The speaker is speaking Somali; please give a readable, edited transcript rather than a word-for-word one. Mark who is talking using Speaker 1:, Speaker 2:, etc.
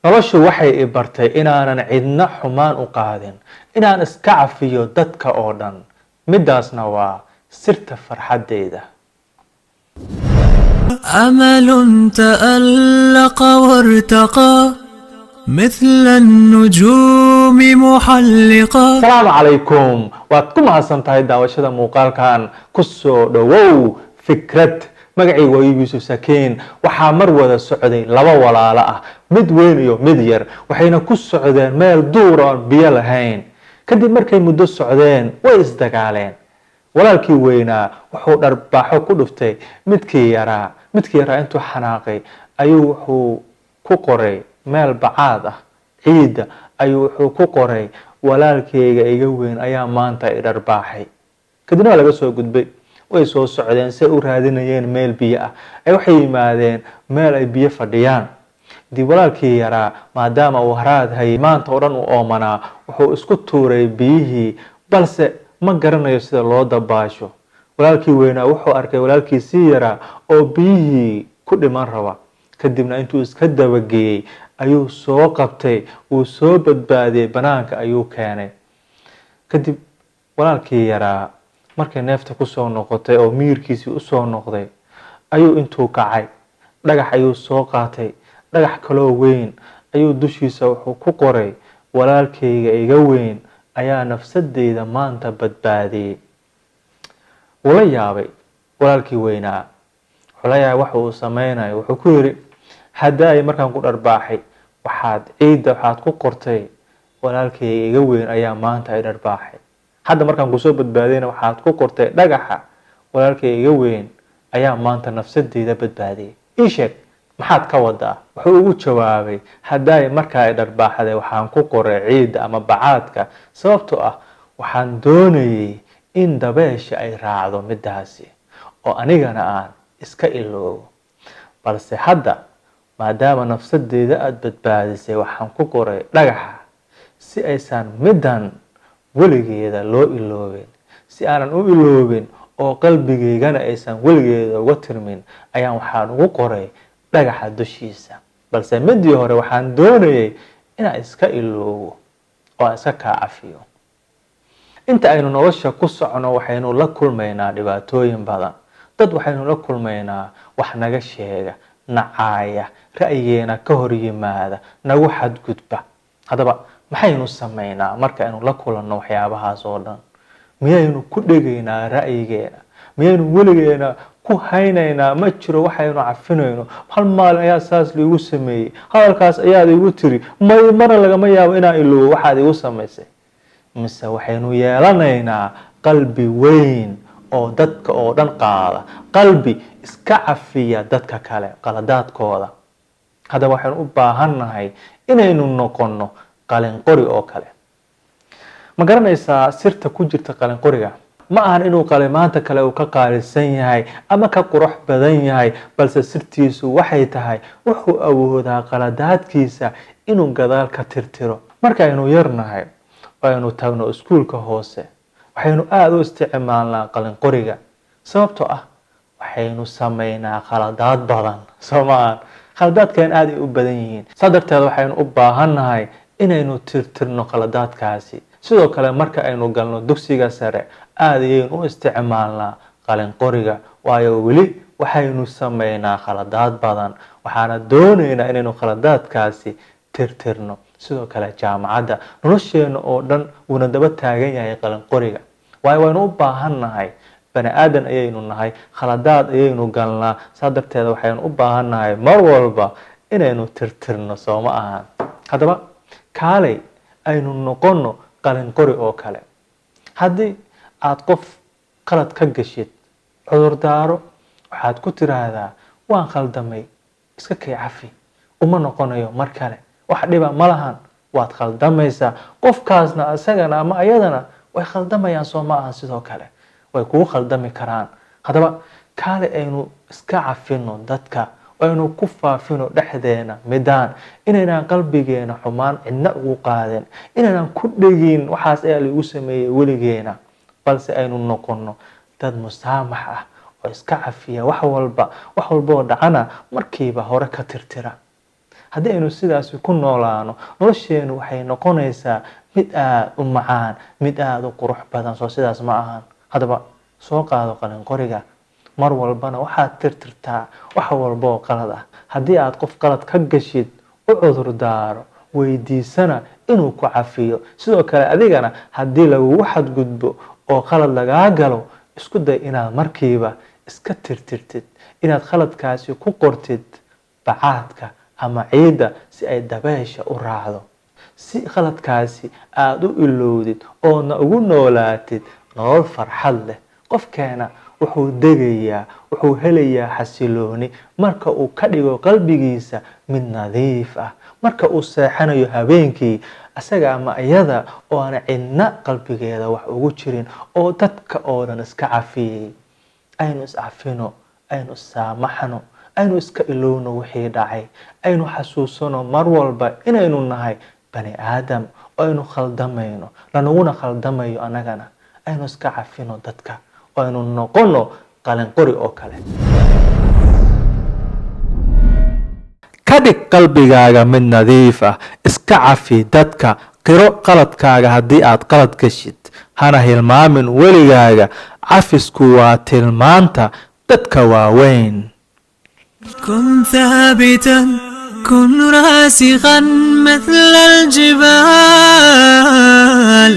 Speaker 1: noloshu waxay i bartay inaanan cidna xumaan u qaadin, inaan iska cafiyo dadka oo dhan. midaasna waa sirta farxadeyda.
Speaker 2: أمل تألق وارتقى مثل النجوم محلقا.
Speaker 1: السلام عليكم. waad ku mahadsantahay daawashada muuqaalkan. kusoo dhawow fikrad. magacii waa Yuusuf Sakiin. waxaa mar wada socday laba walaalo ah, mid weyn iyo mid yar. waxayna ku socdeen meel duur oo biyo lahayn. kadib markay muddo socdeen way isdagaaleen. walaalkii weynaa wuxuu dharbaaxo ku dhuftay midkii yaraa intuu xanaaqay ayuu wuxuu ku qoray meel bacaad ah ciida ayuu wuxuu ku qoray walaalkeyga iga weyn ayaa maanta i dharbaaxay. kadibna waa laga soo gudbay. way soo socdeen si u raadinayeen meel biyo ah. waxay yimaadeen meel ay biyo fadhiyaan. dib walaalkii yaraa maadaama uu haraad hayay maanta oo dhan u oomanaa wuxuu isku tuuray biyihii, balse ma garanayo sida loo dabaasho. walaalkii weynaa wuxuu arkay walaalkiisii yaraa oo biyihii ku dhiman raba. kadibna intuu iska dabageeyey ayuu soo qabtay, uu soo badbaadiyey, banaanka ayuu keenay. kadib walaalkii yaraa markay neefta kusoo noqotay oo miirkiisii usoo noqday ayuu intuu kacay dhagax ayuu soo qaatay. dhagax kaloo weyn ayuu dushiisa wuxuu ku qoray walaalkeyga iga weyn ayaa nafsadeyda maanta badbaadiyey. wuu la yaabay walaalkii weynaa. wuxuu la yaabay waxa uu sameynayo. wuxuu ku yiri haddaay markaan ku dharbaaxay waxaad ku qortay walaalkeyga iga weyn ayaa maanta i dharbaaxay. hadda markaan kusoo badbaadiyna waxaad ku qortay dhagaxa walaalkeyga iga weyn ayaa maanta nafsadeyda badbaadiyey. ii sheeg maxaad ka wadaa? wuxuu ugu jawaabay haddaay markaa i dharbaaxday waxaan ku qoray ciida ama bacaadka sababtoo ah waxaan doonayay in dabeesha ay raacdo midaasi oo anigana aan iska iloobo. balse hadda maadaama nafsadeyda aada badbaadisay waxaan ku qoray dhagaxa si aysan midan weligeeda loo iloobin, si aanan u iloobin oo qalbigeygana aysan weligeeda uga tirmin ayaan waxaan ugu qoray dhagaxa dushiisa. balse midii hore waxaan doonayay inaan iska iloobo oo aan iska kaa cafiyo. inta aynu nolosha ku socono waxaynu la kulmaynaa dhibaatooyin badan. dad waxaynu la kulmaynaa wax naga sheega, nacaaya, ra'yigeena ka hor yimaada, nagu xadgudba. haddaba maxaynu sameynaa marka aynu la kulanno waxyaabahaas oo dhan? miyaynu ku dhegaynaa ra'yigeena? miyaynu weligeena ku haynaynaa ma jiro waxaynu cafinayno? hal maalin ayaa saas liigu sameeyey, hadalkaas ayaad igu tiri, mana lagama yaabo inaan iloobo waxaad igu samaysay. mise waxaynu yeelanaynaa qalbi weyn oo dadka oo dhan qaada, qalbi iska cafiya dadka kale qaladaadkooda. haddaba waxaynu u baahannahay inaynu noqono qalinqori oo kale. ma garanaysaa sirta ku jirta qalinqoriga? ma ahan inuu qalimaanta kale uu ka qaalisan yahay ama ka qurux badan yahay, balse sirtiisu waxay tahay wuxuu awoodaa qaladaadkiisa inuu gadaal ka tirtiro. markaaynu yarnahay aynu tagno iskuulka hoose waxaynu aada u isticmaalnaa qalinqoriga sababtoo ah waxaynu sameynaa khaladaad badan. soo maahan? khaladaadkan aada ay u badan yihiin. saa darteed waxaynu u baahannahay inaynu tirtirno khaladaadkaasi. sidoo kale marka aynu galno dugsiga sare aada ayaynu u isticmaalnaa qalinqoriga, waayo weli waxaynu sameynaa khaladaad badan. waxaana doonaynaa inaynu khaladaadkaasi tirtirno. sidoo kale jaamacadda nolosheena oo dhan wuuna daba taagan yahay qalinqoriga, waayo waynu u baahannahay. bani aadan ayaynu nahay, khaladaad ayaynu galnaa. saa darteed waxaynu u baahannahay mar walba inaynu tirtirno. soo ma ahan? haddaba kaalay aynu noqono qalinqori oo kale. haddii aad qof qalad ka gashid cudurdaaro, waxaad ku tiraahdaa waan khaldamay, iska kay cafi, uma noqonayo mar kale, wax dhiba ma lahan. waad khaldamaysaa, qofkaasna isagana ama ayadana way khaldamayaan. soo ma ahan? sidoo kale way kugu khaldami karaan. haddaba kaale aynu iska cafino dadka, aynu ku faafino dhexdeena midaan, inaynaan qalbigeena xumaan cidna ugu qaadin, inaynaan ku dhegin waxaas ayaa lagu sameeyey weligeena, balse aynu noqono dad musaamax ah oo iska cafiya wax walba oo dhacana markiiba hore ka tirtira. haddii aynu sidaasi ku noolaano nolosheenu waxay noqonaysaa mid aad u macaan, mid aad u qurux badan. soo sidaas ma ahan? haddaba soo qaado qalin qoriga, mar walbana waxaad tirtirtaa wax walba oo qalad ah. haddii aad qof qalad ka gashid, u cudur daaro, weydiisana inuu ku cafiyo. sidoo kale adigana haddii lagugu xadgudbo oo qalad lagaa galo, isku day inaad markiiba iska tirtirtid, inaad khaladkaasi ku qortid bacaadka ama ciidda si ay dabeesha u raacdo, si khaladkaasi aad u ilowdid oona ugu noolaatid nolol farxad leh. qofkeena wuxuu degayaa, wuxuu helayaa xasilooni marka uu ka dhigo qalbigiisa mid nadiif ah. marka uu seexanayo habeenkii, asaga ama iyada oo aan cidna qalbigeeda wax ugu jirin, oo dadka oo dhan iska cafiyey. aynu iscafino, aynu issaamaxno, aynu iska ilowno wixii dhacay, aynu xasuusano mar walba inaynu nahay bani aadam oo aynu khaldamayno, lanaguna khaldamayo annagana. aynu iska cafino dadka oo aynu noqono qalin qori oo kale. ka dhig qalbigaaga mid nadiif ah, iska cafi dadka, qiro qaladkaaga haddii aad qalad gashid, hana hilmaamin weligaaga. cafisku waa tilmaanta dadka waaweyn.
Speaker 2: كن ثابتا كن راسخا مثل الجبال